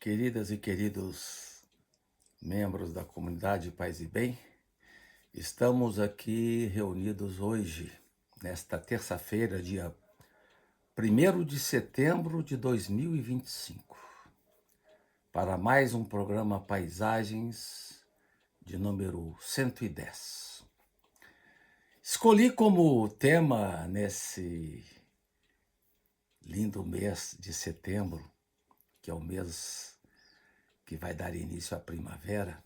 Queridas e queridos membros da comunidade Paz e Bem, estamos aqui reunidos hoje, nesta terça-feira, dia 1º de setembro de 2025, para mais um programa Paisagens de número 110. Escolhi como tema nesse lindo mês de setembro, que é o mês que vai dar início à primavera,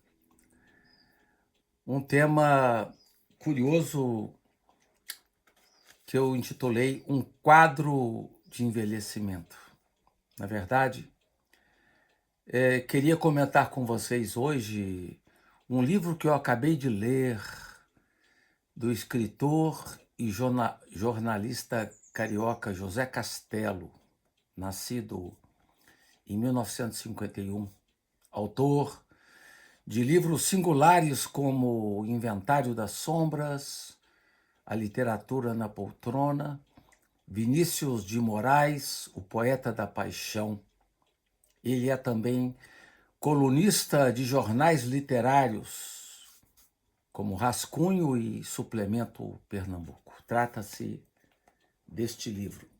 um tema curioso que eu intitulei Um Quadro de Envelhecimento. Na verdade, queria comentar com vocês hoje um livro que eu acabei de ler do escritor e jornalista carioca José Castelo, nascido em 1951, autor de livros singulares como O Inventário das Sombras, A Literatura na Poltrona, Vinícius de Moraes, O Poeta da Paixão. Ele é também colunista de jornais literários, como Rascunho e Suplemento Pernambuco. Trata-se deste livro,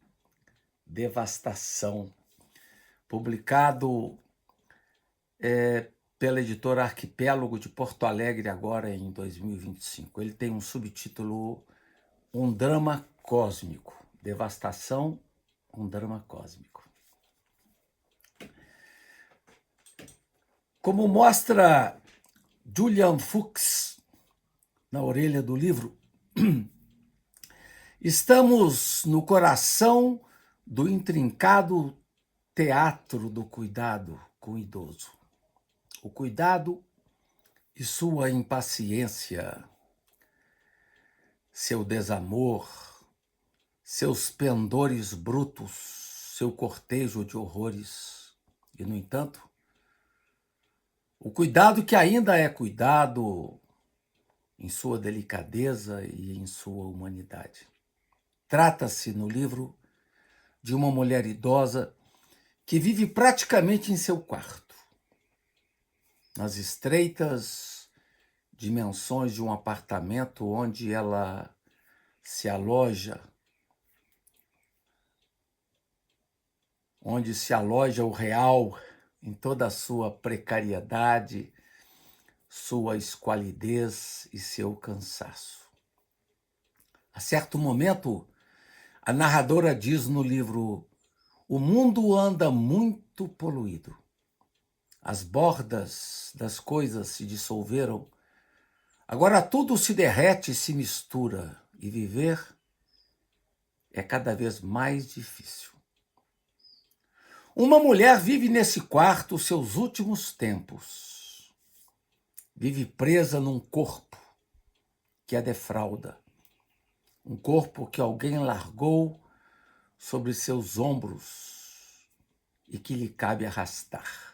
Devastação, publicado pela editora Arquipélago de Porto Alegre, agora em 2025. Ele tem um subtítulo, Um Drama Cósmico. Devastação, um drama cósmico. Como mostra Julian Fuchs na orelha do livro, estamos no coração do intrincado teatro do cuidado com o idoso. O cuidado e sua impaciência, seu desamor, seus pendores brutos, seu cortejo de horrores. E, no entanto, o cuidado que ainda é cuidado em sua delicadeza e em sua humanidade. Trata-se, no livro, de uma mulher idosa que vive praticamente em seu quarto, nas estreitas dimensões de um apartamento onde ela se aloja, onde se aloja o real em toda a sua precariedade, sua esqualidez e seu cansaço. A certo momento, a narradora diz no livro: o mundo anda muito poluído. As bordas das coisas se dissolveram. Agora tudo se derrete e se mistura, e viver é cada vez mais difícil. Uma mulher vive nesse quarto os seus últimos tempos. Vive presa num corpo que a defrauda. Um corpo que alguém largou sobre seus ombros e que lhe cabe arrastar.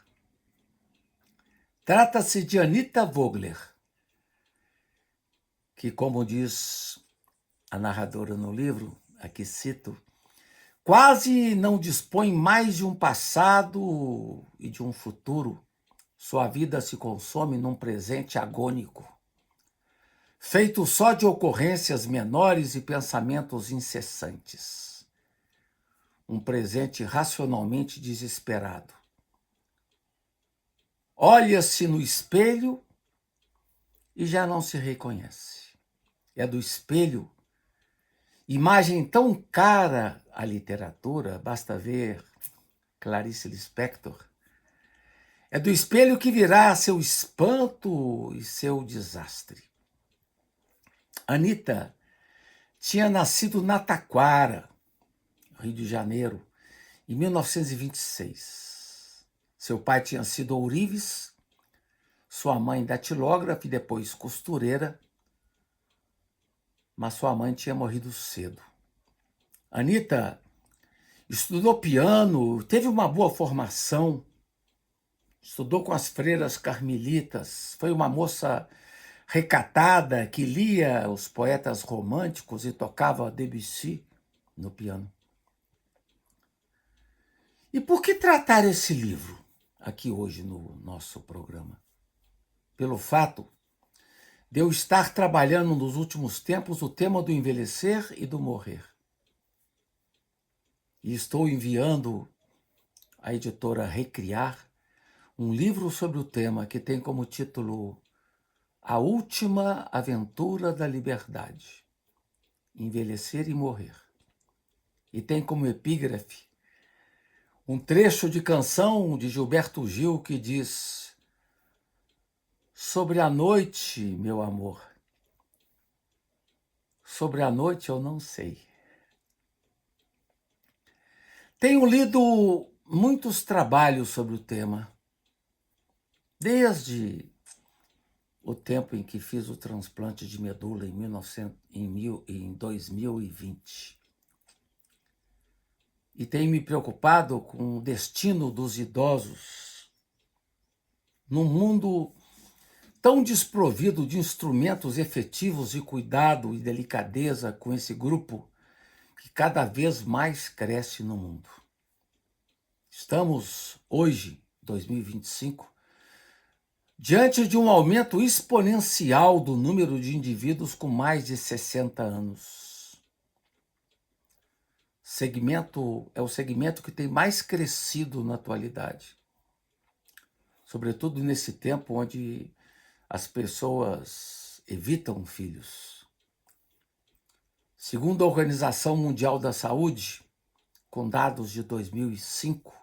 Trata-se de Anita Vogler, que, como diz a narradora no livro, aqui cito, quase não dispõe mais de um passado e de um futuro. Sua vida se consome num presente agônico, feito só de ocorrências menores e pensamentos incessantes. Um presente racionalmente desesperado. Olha-se no espelho e já não se reconhece. É do espelho, imagem tão cara à literatura, basta ver Clarice Lispector, é do espelho que virá seu espanto e seu desastre. Anita tinha nascido na Taquara, Rio de Janeiro, em 1926. Seu pai tinha sido ourives, sua mãe datilógrafa e depois costureira, mas sua mãe tinha morrido cedo. Anita estudou piano, teve uma boa formação, estudou com as freiras carmelitas, foi uma moça recatada que lia os poetas românticos e tocava Debussy no piano. E por que tratar esse livro? aqui hoje no nosso programa. Pelo fato de eu estar trabalhando nos últimos tempos o tema do envelhecer e do morrer. E estou enviando à editora Recriar um livro sobre o tema que tem como título A Última Aventura da Liberdade, Envelhecer e Morrer. E tem como epígrafe um trecho de canção de Gilberto Gil que diz: sobre a noite, meu amor, sobre a noite eu não sei. Tenho lido muitos trabalhos sobre o tema, desde o tempo em que fiz o transplante de medula em 2020. E tenho me preocupado com o destino dos idosos num mundo tão desprovido de instrumentos efetivos de cuidado e delicadeza com esse grupo que cada vez mais cresce no mundo. Estamos, hoje, 2025, diante de um aumento exponencial do número de indivíduos com mais de 60 anos. É o segmento que tem mais crescido na atualidade, sobretudo nesse tempo onde as pessoas evitam filhos. Segundo a Organização Mundial da Saúde, com dados de 2005,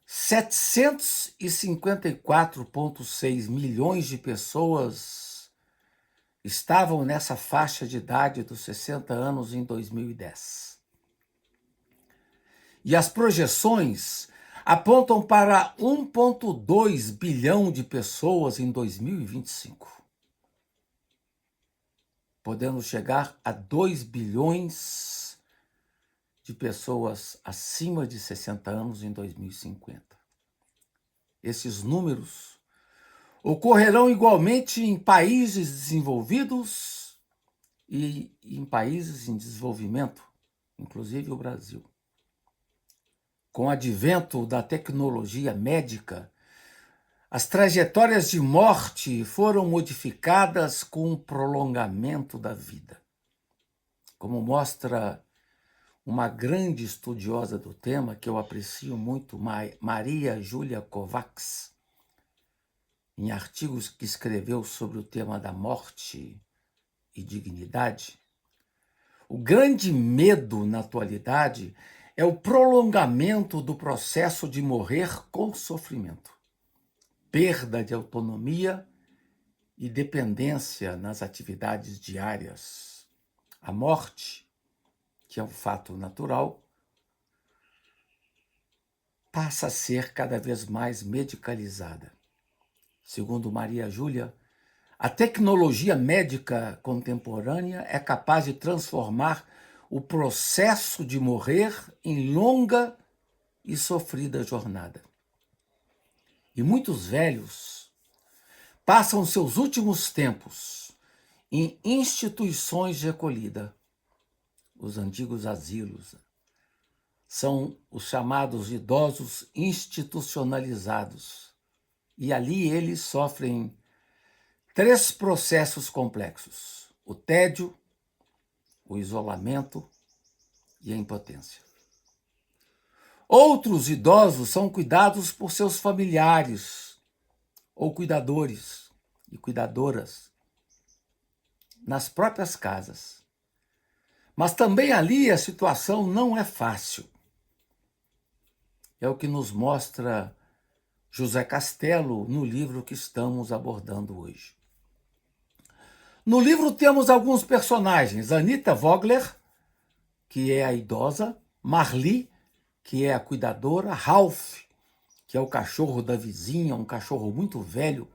754,6 milhões de pessoas estavam nessa faixa de idade dos 60 anos em 2010. E as projeções apontam para 1,2 bilhão de pessoas em 2025. Podendo chegar a 2 bilhões de pessoas acima de 60 anos em 2050. Esses números ocorrerão igualmente em países desenvolvidos e em países em desenvolvimento, inclusive o Brasil. Com o advento da tecnologia médica, as trajetórias de morte foram modificadas com o prolongamento da vida. Como mostra uma grande estudiosa do tema, que eu aprecio muito, Maria Júlia Kovacs, em artigos que escreveu sobre o tema da morte e dignidade, o grande medo na atualidade é o prolongamento do processo de morrer com sofrimento, perda de autonomia e dependência nas atividades diárias. A morte, que é um fato natural, passa a ser cada vez mais medicalizada. Segundo Maria Júlia, a tecnologia médica contemporânea é capaz de transformar o processo de morrer em longa e sofrida jornada. E muitos velhos passam seus últimos tempos em instituições de acolhida. Os antigos asilos são os chamados idosos institucionalizados. E ali eles sofrem 3 processos complexos: o tédio, o isolamento e a impotência. Outros idosos são cuidados por seus familiares ou cuidadores e cuidadoras nas próprias casas. Mas também ali a situação não é fácil. É o que nos mostra José Castelo no livro que estamos abordando hoje. No livro temos alguns personagens: Anita Vogler, que é a idosa, Marli, que é a cuidadora, Ralph, que é o cachorro da vizinha, um cachorro muito velho,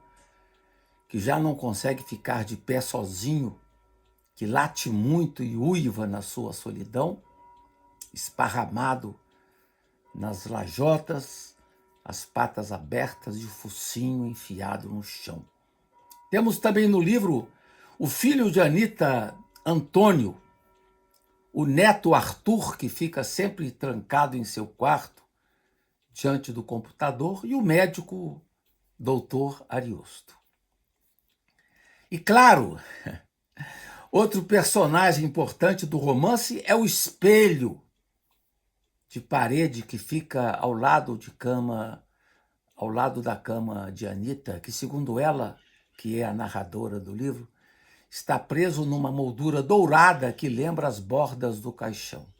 que já não consegue ficar de pé sozinho, que late muito e uiva na sua solidão, esparramado nas lajotas, as patas abertas e o focinho enfiado no chão. Temos também no livro o filho de Anita, Antônio, o neto Arthur, que fica sempre trancado em seu quarto, diante do computador e o médico doutor Ariosto. E claro, outro personagem importante do romance é o espelho de parede que fica ao lado da cama de Anita, que segundo ela, que é a narradora do livro, está preso numa moldura dourada que lembra as bordas do caixão.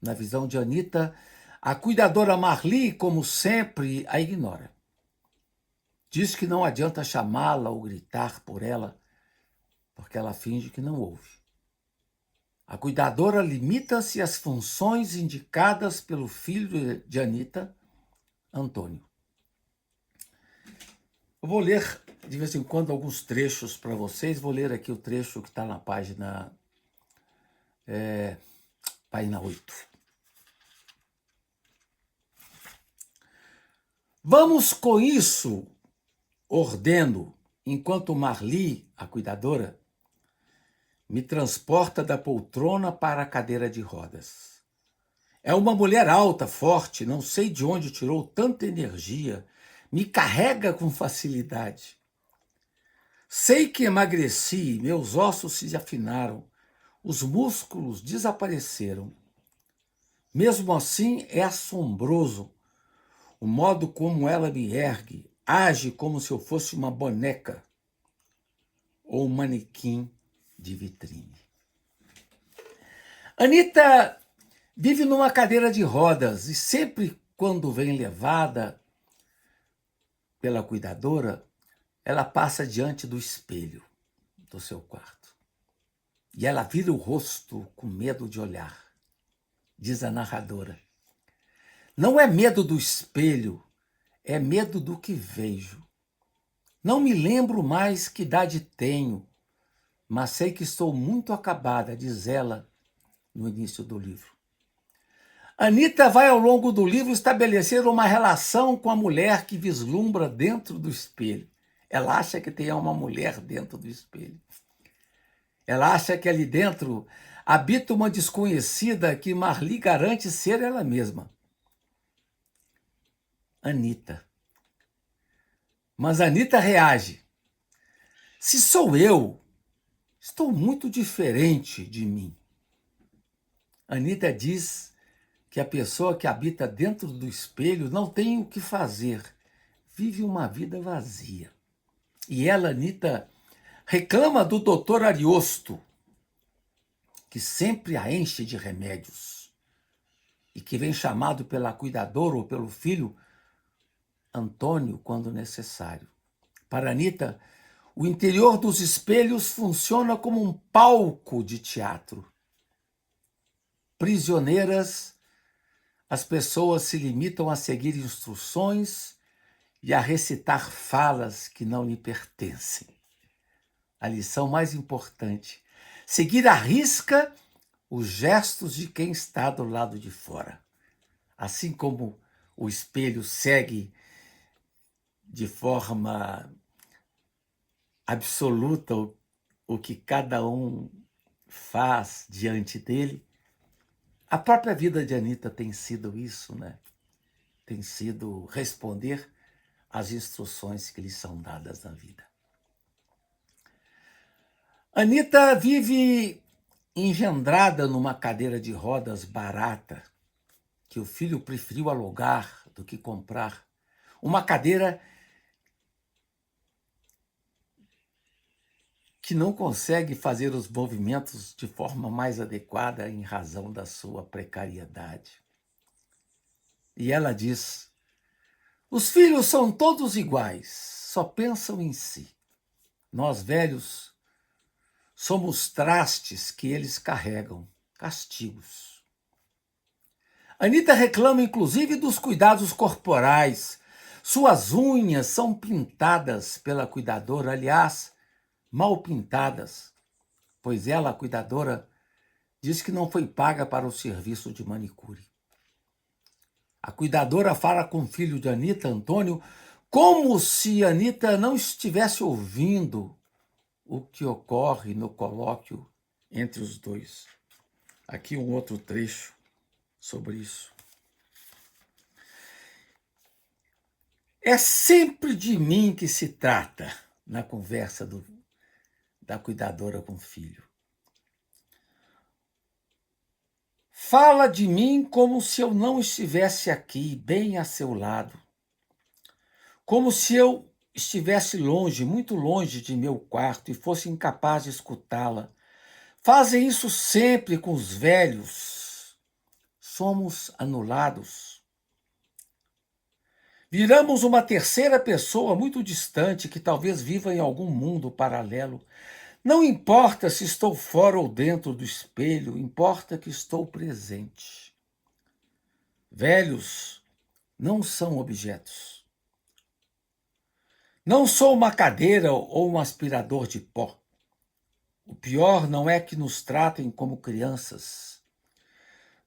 Na visão de Anita, a cuidadora Marli, como sempre, a ignora. Diz que não adianta chamá-la ou gritar por ela, porque ela finge que não ouve. A cuidadora limita-se às funções indicadas pelo filho de Anita, Antônio. Eu vou ler, de vez em quando, alguns trechos para vocês. Vou ler aqui o trecho que está na página 8. Vamos com isso, ordeno, enquanto Marli, a cuidadora, me transporta da poltrona para a cadeira de rodas. É uma mulher alta, forte, não sei de onde tirou tanta energia, me carrega com facilidade. Sei que emagreci, meus ossos se afinaram, os músculos desapareceram. Mesmo assim, é assombroso o modo como ela me ergue, age como se eu fosse uma boneca ou um manequim de vitrine. Anita vive numa cadeira de rodas e sempre quando vem levada pela cuidadora, ela passa diante do espelho do seu quarto. E ela vira o rosto com medo de olhar. Diz a narradora. Não é medo do espelho, é medo do que vejo. Não me lembro mais que idade tenho, mas sei que estou muito acabada, diz ela no início do livro. Anita vai ao longo do livro estabelecer uma relação com a mulher que vislumbra dentro do espelho. Ela acha que tem uma mulher dentro do espelho. Ela acha que ali dentro habita uma desconhecida que Marli garante ser ela mesma. Anita. Mas Anita reage. Se sou eu, estou muito diferente de mim. Anita diz que a pessoa que habita dentro do espelho não tem o que fazer, vive uma vida vazia. E ela, Anita, reclama do doutor Ariosto, que sempre a enche de remédios e que vem chamado pela cuidadora ou pelo filho Antônio quando necessário. Para Anita, o interior dos espelhos funciona como um palco de teatro. Prisioneiras, as pessoas se limitam a seguir instruções e a recitar falas que não lhe pertencem. A lição mais importante: seguir à risca os gestos de quem está do lado de fora. Assim como o espelho segue de forma absoluta o que cada um faz diante dele, a própria vida de Anita tem sido isso, né? Tem sido responder às instruções que lhe são dadas na vida. Anita vive engendrada numa cadeira de rodas barata, que o filho preferiu alugar do que comprar. Uma cadeira que não consegue fazer os movimentos de forma mais adequada em razão da sua precariedade. E ela diz: os filhos são todos iguais, só pensam em si. Nós velhos somos trastes que eles carregam, castigos. Anita reclama inclusive dos cuidados corporais. Suas unhas são pintadas pela cuidadora, aliás, mal pintadas, pois ela, a cuidadora, diz que não foi paga para o serviço de manicure. A cuidadora fala com o filho de Anita, Antônio, como se Anita não estivesse ouvindo o que ocorre no colóquio entre os dois. Aqui um outro trecho sobre isso. É sempre de mim que se trata na conversa da cuidadora com o filho. Fala de mim como se eu não estivesse aqui, bem a seu lado. Como se eu estivesse longe, muito longe de meu quarto e fosse incapaz de escutá-la. Fazem isso sempre com os velhos. Somos anulados. Viramos uma terceira pessoa muito distante que talvez viva em algum mundo paralelo. Não importa se estou fora ou dentro do espelho, importa que estou presente. Velhos não são objetos. Não sou uma cadeira ou um aspirador de pó. O pior não é que nos tratem como crianças.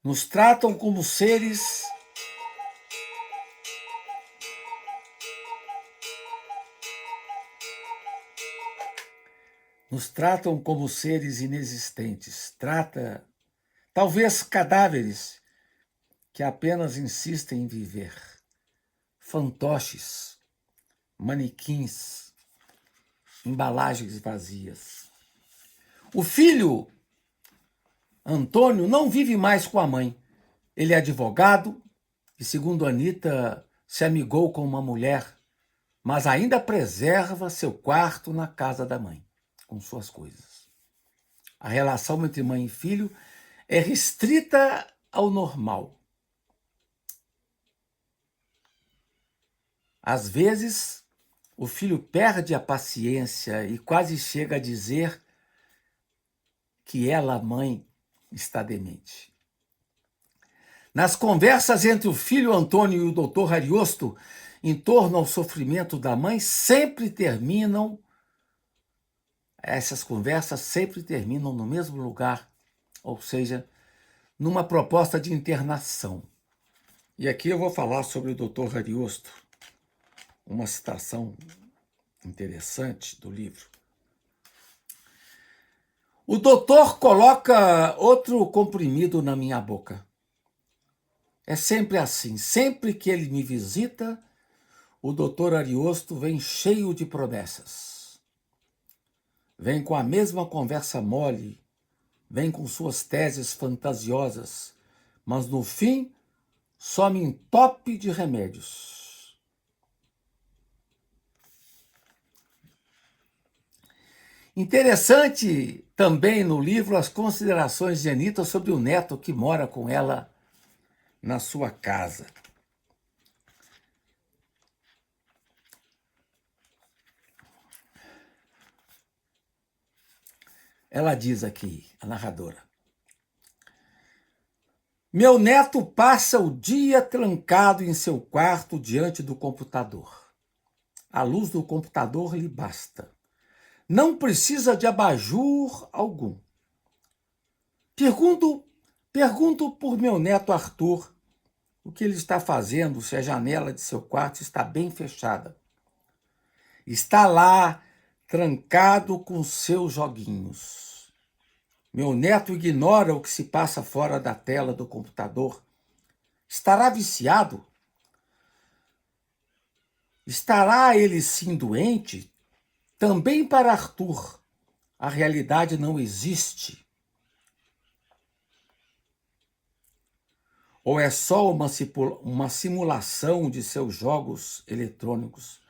Nos tratam como seres. Nos tratam como seres inexistentes. Talvez cadáveres que apenas insistem em viver. Fantoches, manequins, embalagens vazias. O filho, Antônio, não vive mais com a mãe. Ele é advogado e, segundo Anita, se amigou com uma mulher, mas ainda preserva seu quarto na casa da mãe, com suas coisas. A relação entre mãe e filho é restrita ao normal. Às vezes, o filho perde a paciência e quase chega a dizer que ela, mãe, está demente. Nas conversas entre o filho Antônio e o doutor Ariosto, em torno ao sofrimento da mãe, essas conversas sempre terminam no mesmo lugar, ou seja, numa proposta de internação. E aqui eu vou falar sobre o doutor Ariosto, uma citação interessante do livro. O doutor coloca outro comprimido na minha boca. É sempre assim. Sempre que ele me visita, o doutor Ariosto vem cheio de promessas. Vem com a mesma conversa mole, vem com suas teses fantasiosas, mas no fim só me entope de remédios. Interessante também no livro as considerações de Anita sobre o neto que mora com ela na sua casa. Ela diz aqui, a narradora: meu neto passa o dia trancado em seu quarto diante do computador. A luz do computador lhe basta. Não precisa de abajur algum. Pergunto por meu neto Arthur o que ele está fazendo, se a janela de seu quarto está bem fechada. Está lá, trancado com seus joguinhos. Meu neto ignora o que se passa fora da tela do computador. Estará viciado? Estará ele sim doente? Também para Arthur, a realidade não existe. Ou é só uma simulação de seus jogos eletrônicos?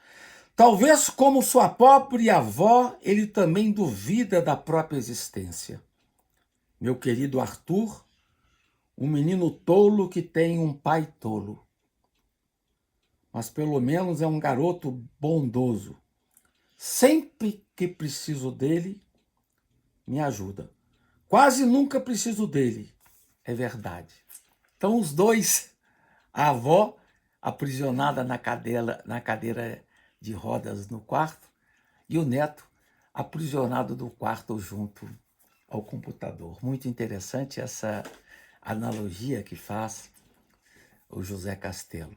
Talvez, como sua pobre avó, ele também duvida da própria existência. Meu querido Arthur, um menino tolo que tem um pai tolo. Mas pelo menos é um garoto bondoso. Sempre que preciso dele, me ajuda. Quase nunca preciso dele, é verdade. Então os dois, a avó aprisionada na cadeira de rodas no quarto e o neto aprisionado no quarto junto ao computador. Muito interessante essa analogia que faz o José Castelo.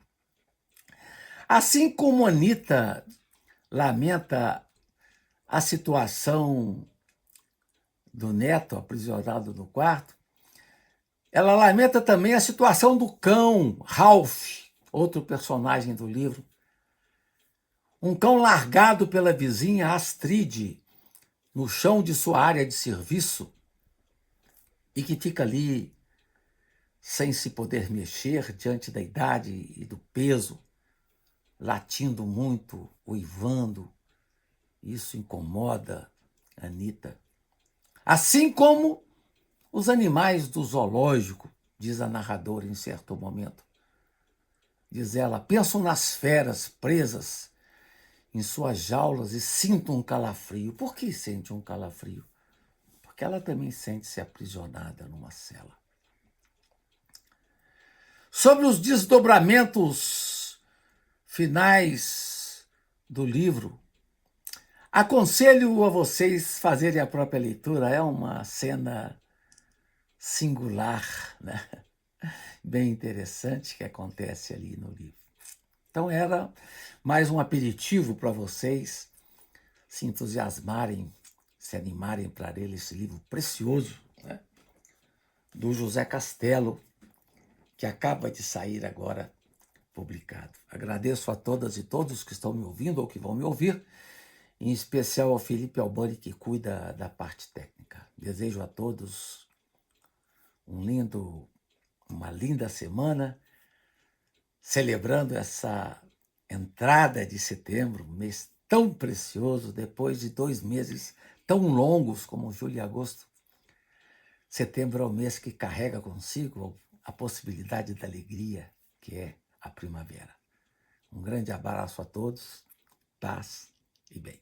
Assim como Anita lamenta a situação do neto aprisionado no quarto, ela lamenta também a situação do cão, Ralph, outro personagem do livro, Um cão largado pela vizinha Astride no chão de sua área de serviço e que fica ali sem se poder mexer diante da idade e do peso, latindo muito, uivando. Isso incomoda Anita. Assim como os animais do zoológico, diz a narradora em certo momento. Diz ela, pensam nas feras presas em suas jaulas e sinto um calafrio. Por que sente um calafrio? Porque ela também sente-se aprisionada numa cela. Sobre os desdobramentos finais do livro, aconselho a vocês fazerem a própria leitura. É uma cena singular, né? Bem interessante que acontece ali no livro. Então era mais um aperitivo para vocês se entusiasmarem, se animarem para ler esse livro precioso, né? Do José Castelo, que acaba de sair agora publicado. Agradeço a todas e todos que estão me ouvindo ou que vão me ouvir, em especial ao Felipe Albani, que cuida da parte técnica. Desejo a todos uma linda semana, celebrando essa entrada de setembro, mês tão precioso, depois de 2 meses tão longos como julho e agosto. Setembro é o mês que carrega consigo a possibilidade da alegria, que é a primavera. Um grande abraço a todos, paz e bem.